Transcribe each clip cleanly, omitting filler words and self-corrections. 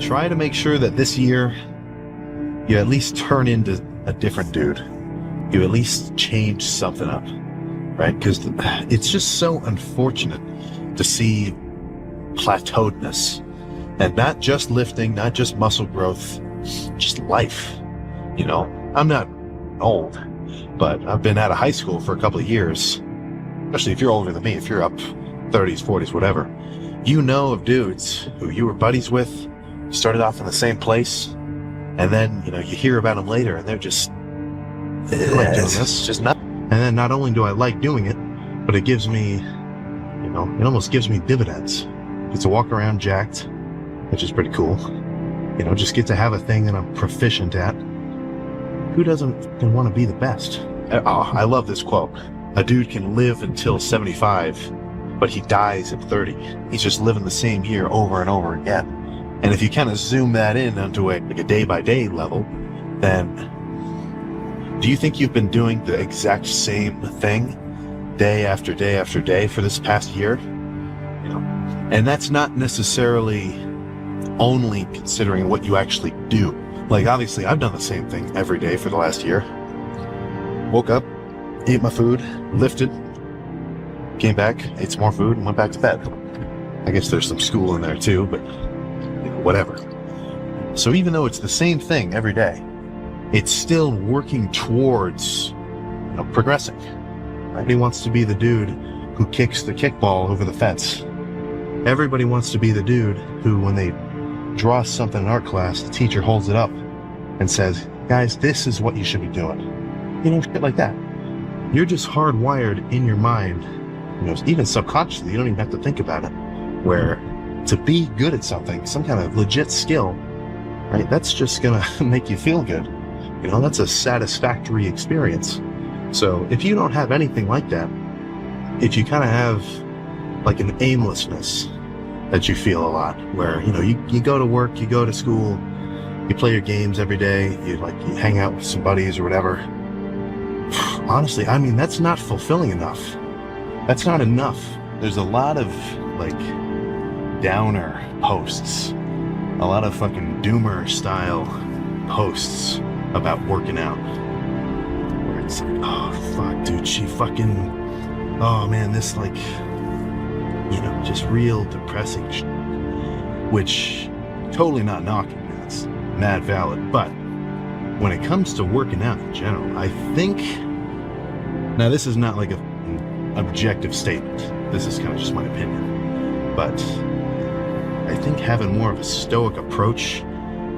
try to make sure that this year you at least turn into a different dude. You at least change something up, right? Because it's just so unfortunate to see plateauedness, and not just lifting, not just muscle growth, just life. You know, I'm not old, but I've been out of high school for a couple of years. Especially if you're older than me, if you're up 30s, 40s, whatever, you know of dudes who you were buddies with, started off in the same place, and then, you know, you hear about them later and they're just, I like doing this. Just not. And then not only do I like doing it, but it gives me, you know, it almost gives me dividends. Get to walk around jacked, which is pretty cool. You know, just get to have a thing that I'm proficient at. Who doesn't want to be the best? Oh, I love this quote. A dude can live until 75, but he dies at 30. He's just living the same year over and over again. And if you kind of zoom that in onto a day-by-day level, then do you think you've been doing the exact same thing day after day after day for this past year? You know, and that's not necessarily only considering what you actually do. Like, obviously, I've done the same thing every day for the last year. Woke up, ate my food, lifted, came back, ate some more food, and went back to bed. I guess there's some school in there too, but you know, whatever. So even though it's the same thing every day, it's still working towards, you know, progressing. Everybody wants to be the dude who kicks the kickball over the fence. Everybody wants to be the dude who, when they draw something in art class, the teacher holds it up and says, guys, this is what you should be doing. You know, shit like that. You're just hardwired in your mind, you know, even subconsciously, you don't even have to think about it, where to be good at something, some kind of legit skill, right, that's just gonna make you feel good. You know, that's a satisfactory experience. So if you don't have anything like that, if you kind of have like an aimlessness that you feel a lot, where, you know, you go to work, you go to school, you play your games every day, you hang out with some buddies or whatever. Honestly, I mean, that's not fulfilling enough. That's not enough. There's a lot of like downer posts, a lot of fucking doomer style posts about working out, where it's like, oh fuck, dude, she fucking, oh man, this, like, you know, just real depressing shit, which totally not knocking, that's mad valid. But when it comes to working out in general, I think, now this is not like an objective statement, this is kind of just my opinion, but I think having more of a stoic approach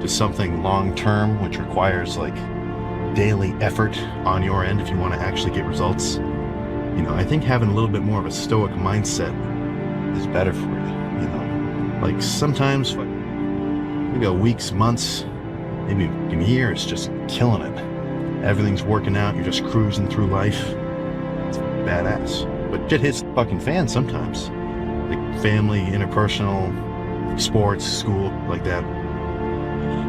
to something long-term, which requires like daily effort on your end if you want to actually get results, you know, I think having a little bit more of a stoic mindset is better for you. You know, like sometimes you go weeks, months, maybe even years just killing it. Everything's working out, you're just cruising through life. It's badass. But shit hits the fucking fan sometimes. Like family, interpersonal, sports, school, like that.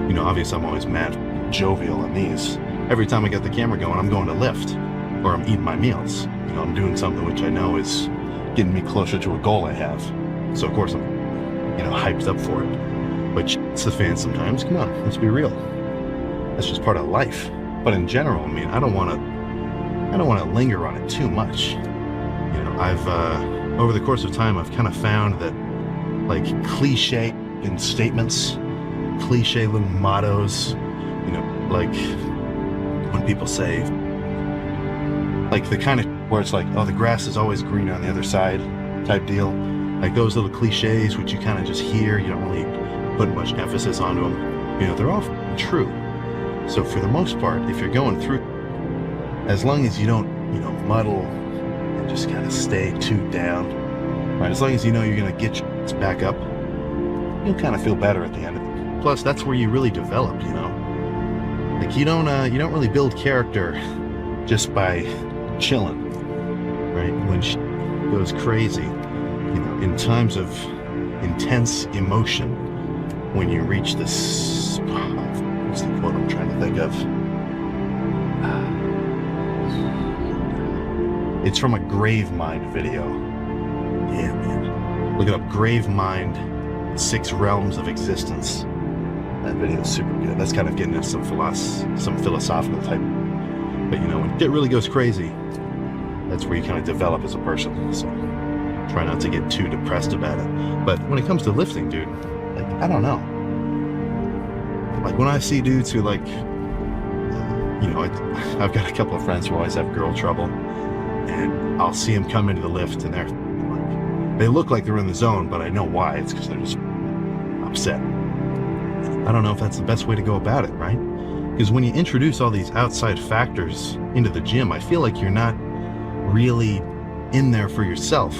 You know, obviously I'm always mad jovial on these. Every time I get the camera going, I'm going to lift, or I'm eating my meals. You know, I'm doing something which I know is getting me closer to a goal I have. So of course I'm, you know, hyped up for it. But it's the fan sometimes. Come on, let's be real. That's just part of life. But in general, I mean, I don't want to linger on it too much. You know, I've over the course of time, I've kind of found that like cliche in statements, cliche little mottos, you know, like when people say, like the kind of where it's like, oh, the grass is always greener on the other side type deal. Like those little cliches which you kind of just hear, you don't really put much emphasis onto them. You know, they're all true. So for the most part, if you're going through, as long as you don't, you know, muddle and just kind of stay too down, right? As long as you know you're going to get your back up, you'll kind of feel better at the end of it. Plus, that's where you really develop, you know? Like you don't really build character just by chilling, right? When shit goes crazy, you know, in times of intense emotion, when you reach this, what's the quote I'm trying to think of? It's from a Gravemind video. Yeah, man. Look it up, Gravemind, 6 Realms of Existence. That video is super good. That's kind of getting into some philosophical type. But you know, when it really goes crazy, that's where you kind of develop as a person. So try not to get too depressed about it. But when it comes to lifting, dude, like, I don't know. Like when I see dudes who like, you know, I've got a couple of friends who always have girl trouble, and I'll see them come into the lift and they look like they're in the zone, but I know why. It's because they're just upset. I don't know if that's the best way to go about it, right? Because when you introduce all these outside factors into the gym, I feel like you're not really in there for yourself.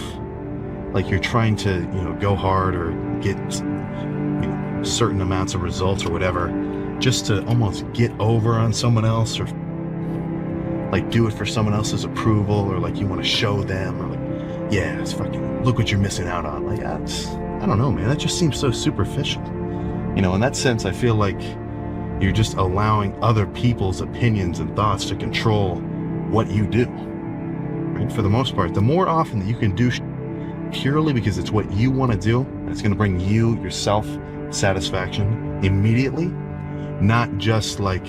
Like you're trying to, you know, go hard or get, you know, certain amounts of results or whatever, just to almost get over on someone else, or like do it for someone else's approval, or like you want to show them, or like, yeah, it's fucking, look what you're missing out on. Like, I don't know, man. That just seems so superficial. You know, in that sense, I feel like you're just allowing other people's opinions and thoughts to control what you do. Right? For the most part, the more often that you can do purely because it's what you want to do, and it's going to bring you yourself satisfaction immediately, not just like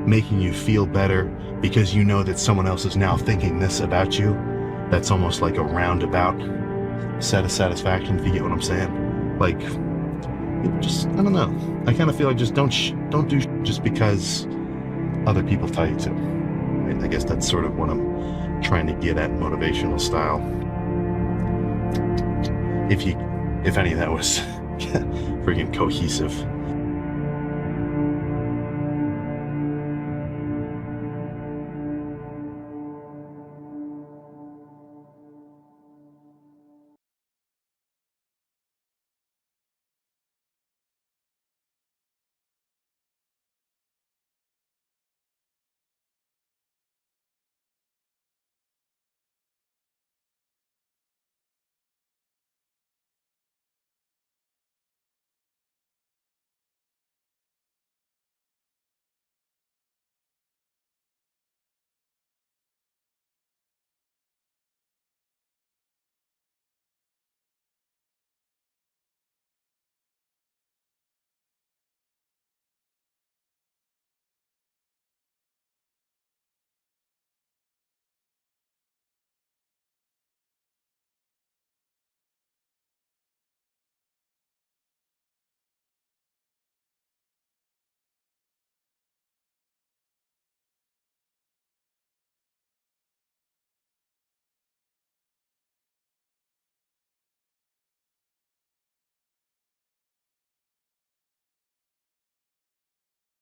making you feel better because you know that someone else is now thinking this about you. That's almost like a roundabout set of satisfaction, if you get what I'm saying. Like, just, I don't know. I kind of feel like just don't do just because other people tell you to. Right? I guess that's sort of what I'm trying to get at, motivational style. If any of that was freaking cohesive.